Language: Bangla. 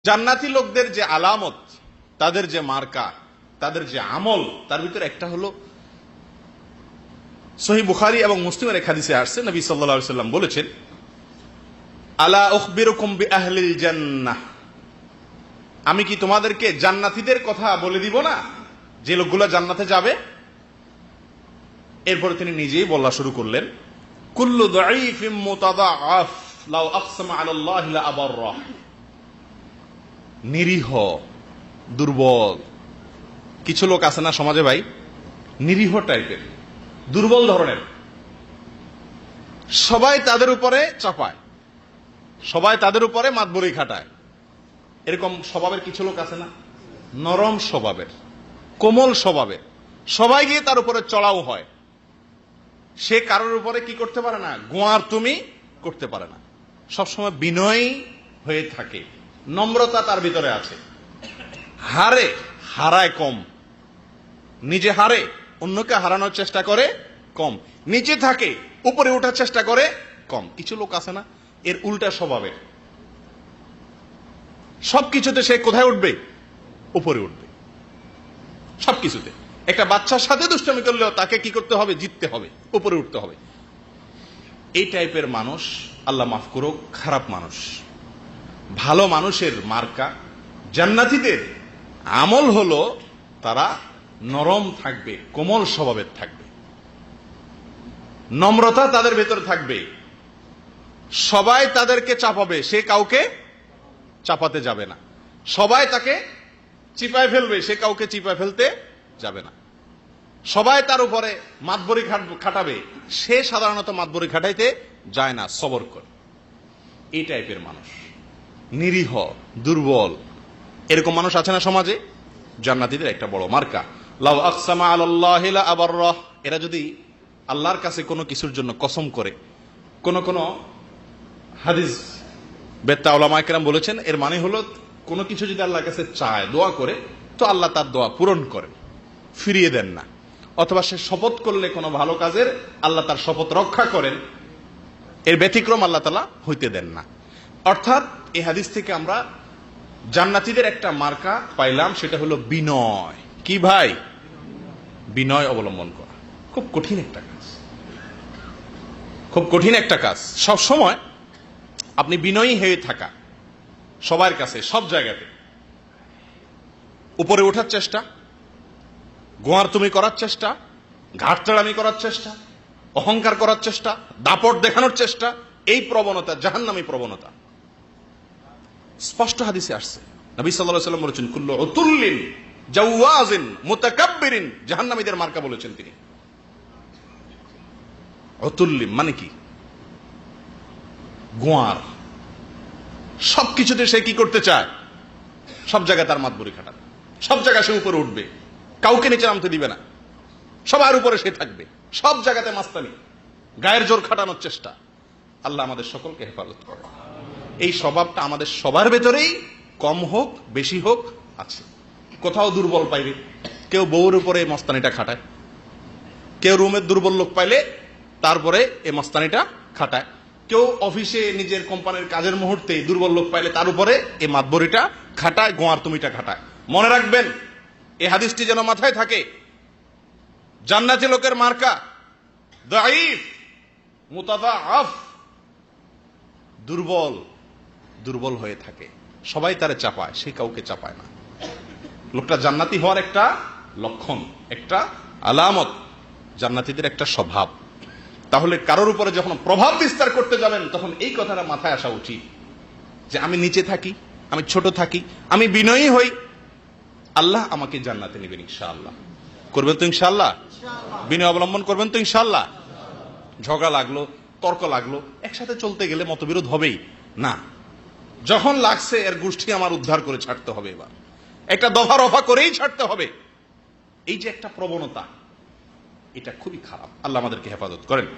জান্নাতি লোকদের যে আলামত, তাদের যে মার্কা, তাদের যে আমল, তার ভিতরে একটা হলো সহিহ বুখারী এবং মুসলিমের এক হাদিসে আসছে, নবী সাল্লাল্লাহু আলাইহি ওয়াসাল্লাম বলেছেন, আলা উখবিরুকুম বিআহলিল জান্নাহ, আমি কি তোমাদেরকে জান্নাতীদের কথা বলে দিব না, যে লোকগুলো জান্নাতে যাবে? এরপরে তিনি নিজেই বলা শুরু করলেন, কুল্লু দাঈফিম মুতাদাআফ লাউ আকসামা আলাল্লাহি লা আবাররাহ। নিরীহ, দুর্বল কিছু লোক আছে না সমাজে ভাই, নিরীহ টাইপের, দুর্বল ধরনের, সবাই তাদের উপরে চাপায়, সবাই তাদের উপরে মাতবরি খাটায়। এরকম স্বভাবের কিছু লোক আছে না, নরম স্বভাবের, কোমল স্বভাবের, সবাই গিয়ে তার উপরে চড়াও হয়। সে কারোর উপরে কি করতে পারে না, গোয়ার তুমি করতে পারে না, সবসময় বিনয়ী হয়ে থাকে, নম্রতা তার ভিতরে আছে, হারায় কম, নিজে হারে, অন্যকে হারানোর চেষ্টা করে কম, নিচে থাকে উপরে ওঠার চেষ্টা করে কম। কিছু লোক আছে না এর উল্টা স্বভাবের, সবকিছুতে সে কোথায় উঠবে, উপরে উঠবে সবকিছুতে। একটা বাচ্চার সাথে দুষ্টামি করলেও তাকে কি করতে হবে, জিততে হবে, উপরে উঠতে হবে। এই টাইপের মানুষ আল্লাহ মাফ করুক, খারাপ মানুষ। ভালো মানুষের মার্কা, জান্নাতীদের আমল হলো তারা নরম থাকবে, কোমল স্বভাবের থাকবে, নম্রতা তাদের ভেতর থাকবে, সবাই তাদেরকে চাপাবে, সে কাউকে চাপাতে যাবে না, সবাই তাকে চিপায় ফেলবে, সে কাউকে চিপায় ফেলতে যাবে না, সবাই তার উপরে মাতবরি খাটাবে, সে সাধারণত মাতবরি খাটাইতে যায় না, সবর করে। এই টাইপের মানুষ, নিরীহ, দুর্বল, এরকম মানুষ আছে না সমাজে, জান্নাতীদের একটা বড় মার্কা। লাউ আকসামা আলাল্লাহি লা আবাররাহ, এরা যদি আল্লাহর কাছে কোনো কিছুর জন্য কসম করে, কোন হাদিস বেত্তা উলামায়ে কেরাম বলেছেন, এর মানে হলো কোনো কিছু যদি আল্লাহর কাছে চায়, দোয়া করে, তো আল্লাহ তার দোয়া পূরণ করেন, ফিরিয়ে দেন না। অথবা সে শপথ করলে কোনো ভালো কাজের, আল্লাহ তার শপথ রক্ষা করেন, এর ব্যতিক্রম আল্লাহ তাআলা হইতে দেন না। অর্থাৎ এই হাদিস থেকে আমরা জান্নাতীদের একটা মার্কা পাইলাম, সেটা হলো বিনয়। কি ভাই? বিনয় অবলম্বন করা খুব কঠিন একটা কাজ, খুব কঠিন একটা কাজ। সব সময় আপনি বিনয়ী হয়ে থাকা, সবার কাছে, সব জায়গাতে উপরে ওঠার চেষ্টা, গোয়ার তুমি করার চেষ্টা, ঘাটতাড়ামি করার চেষ্টা, অহংকার করার চেষ্টা, দাপট দেখানোর চেষ্টা, এই প্রবণতা জাহান্নামী প্রবণতা স্পষ্ট হাদিসে আসছে। নবী সাল্লাল্লাহু আলাইহি ওয়াসাল্লাম বলেছেন, কুল্লু উতুল্লিন জাওয়াজিন মুতাকাব্বিরিন, জাহান্নামীদের মার্কা বলেছেন তিনি। উতুল্লিম মানে কি? গোয়ার, সবকিছুতে সে কি করতে চায়, সব জায়গায় তার মাতবরি খাটাবে, সব জায়গায় সে উপরে উঠবে, কাউকে নিচে নামতে দিবে না, সবার উপরে সে থাকবে, সব জায়গাতে মাস্তানি, গায়ের জোর খাটানোর চেষ্টা। আল্লাহ আমাদের সকলকে হেফাজত করে। এই স্বভাবটা আমাদের সবার ভেতরেই কম হোক বেশি হোক আছে। কোথাও দুর্বল পাইবে, কেউ বউর উপরে মস্তানিটা খাটায়, কেউ রুমের দুর্বল লোক পাইলে তারপরে এই মস্তানিটা খাটায়, কেউ অফিসে নিজের কোম্পানির কাজের মুহূর্তে দুর্বল লোক পাইলে তার উপরে এই মাতবরিটা খাটায়, গোয়ার তুমিটা খাটায়। মনে রাখবেন, এই হাদিসটি যেন মাথায় থাকে, জান্নাতি লোকের মার্কা দাঈফ মুতাদাআফ, দুর্বল, দুর্বল হয়ে থাকে, সবাই তারে চাপায়, সে কাউকে চাপায় না। লোকটা জান্নাতি হওয়ার একটা লক্ষণ, একটা আলামত, জান্নাতীদের একটা স্বভাব। তাহলে কারোর উপরে যখন প্রভাব বিস্তার করতে যাবেন, তখন এই কথাটা মাথায় আসা উচিত যে আমি নিচে থাকি, আমি ছোট থাকি, আমি বিনয়ী হই, আল্লাহ আমাকে জান্নাতে নেবেন ইনশাআল্লাহ। করবেন তো ইনশাআল্লাহ? বিনয় অবলম্বন করবেন তো ইনশাআল্লাহ? ঝগড়া লাগলো, তর্ক লাগলো, একসাথে চলতে গেলে মতবিরোধ হবেই না, যখন লাগছে এর গোষ্ঠী আমার উদ্ধার করে ছাড়তে হবে, এবার একটা দফা রফা করেই ছাড়তে হবে। এই যে একটা প্রবণতা, এটা খুবই খারাপ। আল্লাহ আমাদেরকে হেফাজত করেন।